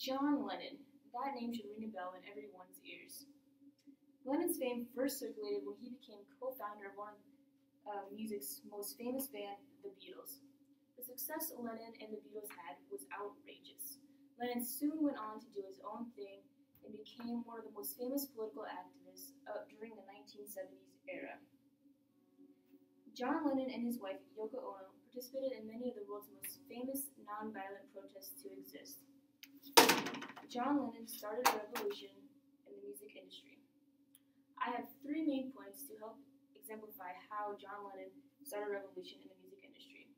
John Lennon. That name should ring a bell in everyone's ears. Lennon's fame first circulated when he became co-founder of one of music's most famous band, the Beatles. The success Lennon and the Beatles had was outrageous. Lennon soon went on to do his own thing and became one of the most famous political activists during the 1970s era. John Lennon and his wife, Yoko Ono, participated in many of the world's most famous nonviolent protests to exist. John Lennon started a revolution in the music industry. I have three main points to help exemplify how John Lennon started a revolution in the music industry.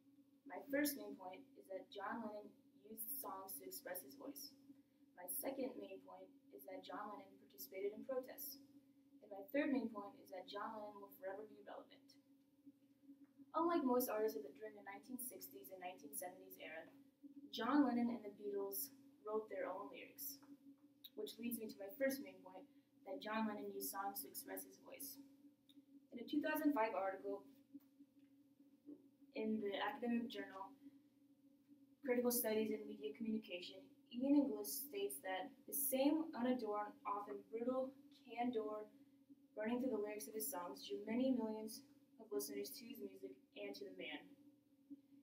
My first main point is that John Lennon used songs to express his voice. My second main point is that John Lennon participated in protests. And my third main point is that John Lennon will forever be relevant. Unlike most artists during the 1960s and 1970s era, John Lennon and the Beatles wrote their own lyrics, which leads me to my first main point, that John Lennon used songs to express his voice. In a 2005 article in the academic journal Critical Studies in Media Communication, Ian Inglis states that the same unadorned, often brutal, candor running through the lyrics of his songs drew many millions of listeners to his music and to the man.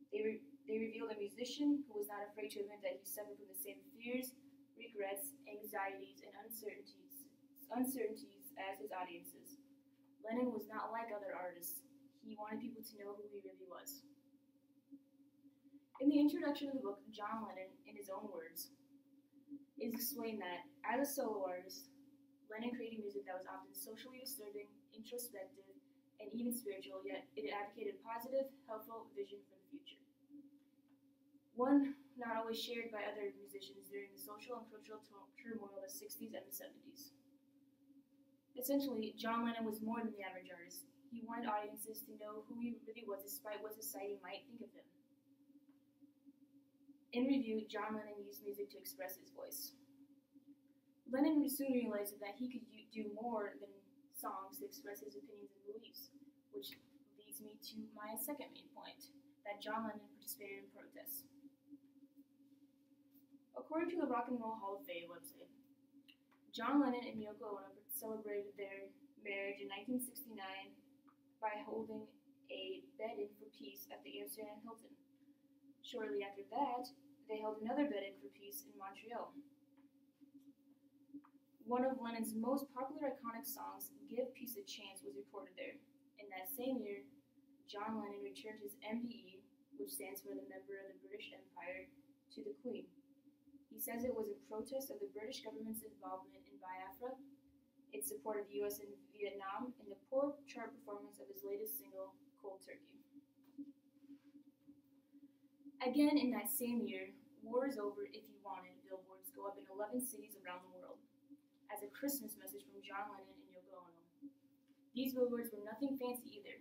They revealed a musician who was not afraid to admit that he suffered from the same fears, regrets, anxieties, and uncertainties as his audiences. Lennon was not like other artists. He wanted people to know who he really was. In the introduction of the book, John Lennon, in his own words, is explained that, as a solo artist, Lennon created music that was often socially disturbing, introspective, and even spiritual, yet it advocated a positive, helpful vision for the future. One not always shared by other musicians during the social and cultural turmoil of the 60s and the 70s. Essentially, John Lennon was more than the average artist. He wanted audiences to know who he really was despite what society might think of him. In review, John Lennon used music to express his voice. Lennon soon realized that he could do more than songs to express his opinions and beliefs, which leads me to my second main point, that John Lennon participated in protests. According to the Rock and Roll Hall of Fame website, John Lennon and Yoko Ono celebrated their marriage in 1969 by holding a bed-in for peace at the Amsterdam Hilton. Shortly after that, they held another bed-in for peace in Montreal. One of Lennon's most popular iconic songs, Give Peace a Chance, was recorded there. In that same year, John Lennon returned his MBE, which stands for the Member of the British Empire, to the Queen. He says it was in protest of the British government's involvement in Biafra, its support of the U.S. in Vietnam, and the poor chart performance of his latest single, Cold Turkey. Again, in that same year, War is Over If You Want It billboards go up in 11 cities around the world as a Christmas message from John Lennon and Yoko Ono. These billboards were nothing fancy either.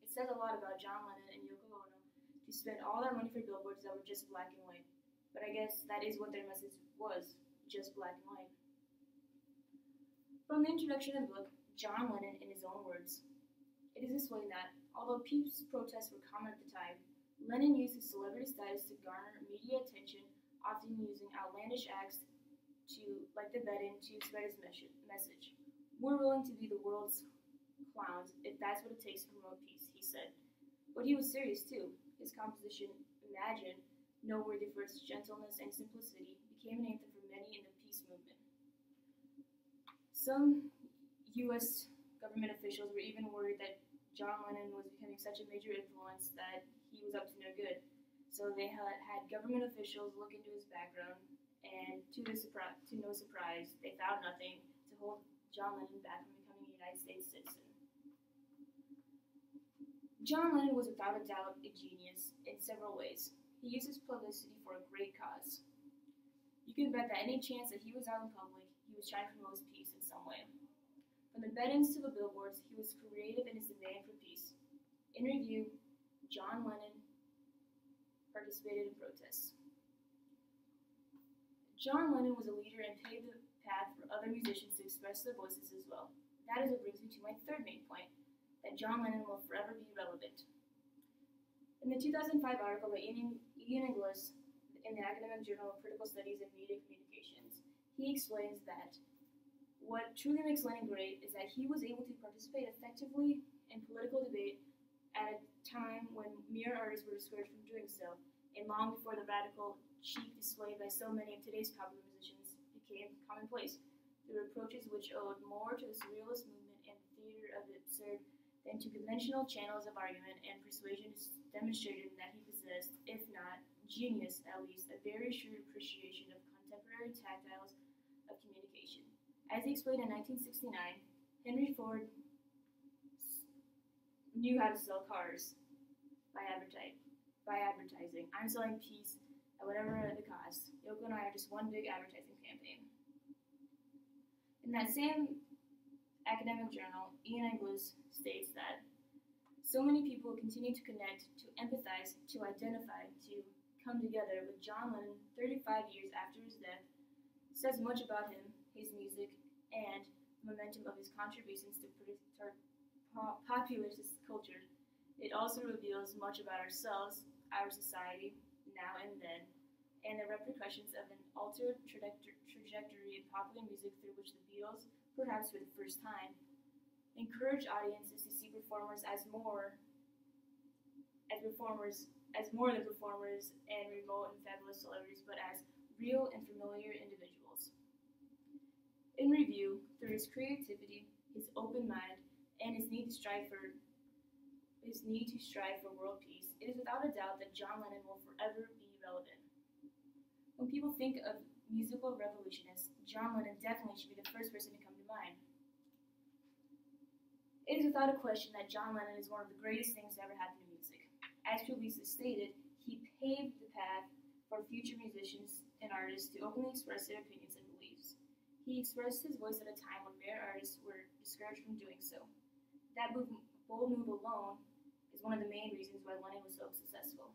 It says a lot about John Lennon and Yoko Ono to spend all that money for billboards that were just black and white. But I guess that is what their message was, just black and white. From the introduction of the book, John Lennon, in his own words, it is explained that, although peace protests were common at the time, Lennon used his celebrity status to garner media attention, often using outlandish acts like the bed-in to spread his message. We're willing to be the world's clowns if that's what it takes to promote peace, he said. But he was serious too. His composition, Imagine, noteworthy for its gentleness and simplicity, became an anthem for many in the peace movement. Some U.S. government officials were even worried that John Lennon was becoming such a major influence that he was up to no good. So they had government officials look into his background, and to no surprise, they found nothing to hold John Lennon back from becoming a United States citizen. John Lennon was without a doubt a genius in several ways. He used his publicity for a great cause. You can bet that any chance that he was out in public, he was trying to promote peace in some way. From the bed-ins to the billboards, he was creative in his demand for peace. In review, John Lennon participated in protests. John Lennon was a leader and paved the path for other musicians to express their voices as well. That is what brings me to my third main point, that John Lennon will forever be relevant. In the 2005 article by Ian Inglis, in the academic journal Critical Studies in Media Communications. He explains that what truly makes Lenin great is that he was able to participate effectively in political debate at a time when mere artists were discouraged from doing so, and long before the radical chic displayed by so many of today's popular musicians became commonplace, through approaches which owed more to the surrealist movement and the theater of the absurd than to conventional channels of argument and persuasion, demonstrated that he possessed, if not genius at least, a very shrewd appreciation of contemporary tactiles of communication. As he explained in 1969, Henry Ford knew how to sell cars by advertising. I'm selling peace at whatever the cost. Yoko and I are just one big advertising campaign. In that same academic journal, Ian Inglis states that so many people continue to connect, to empathize, to identify, to come together with John Lennon 35 years after his death, says much about him, his music, and the momentum of his contributions to populist culture. It also reveals much about ourselves, our society, now and then, and the repercussions of an altered trajectory in popular music through which the Beatles, perhaps for the first time, encourage audiences to see performers as more than performers and remote and fabulous celebrities, but as real and familiar individuals. In review, through his creativity, his open mind, and his need to strive for world peace, it is without a doubt that John Lennon will forever be relevant. When people think of musical revolutionists, John Lennon definitely should be the first person to come to mind. It is without a question that John Lennon is one of the greatest things to ever happen to music. As previously stated, he paved the path for future musicians and artists to openly express their opinions and beliefs. He expressed his voice at a time when mere artists were discouraged from doing so. That bold move alone is one of the main reasons why Lennon was so successful.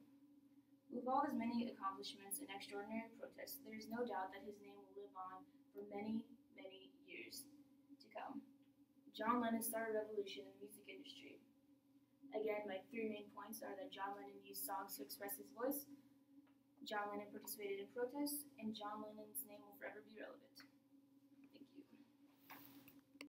With all his many accomplishments and extraordinary protests, there is no doubt that his name will live on for many, many years to come. John Lennon started a revolution in the music industry. Again, my three main points are that John Lennon used songs to express his voice, John Lennon participated in protests, and John Lennon's name will forever be relevant.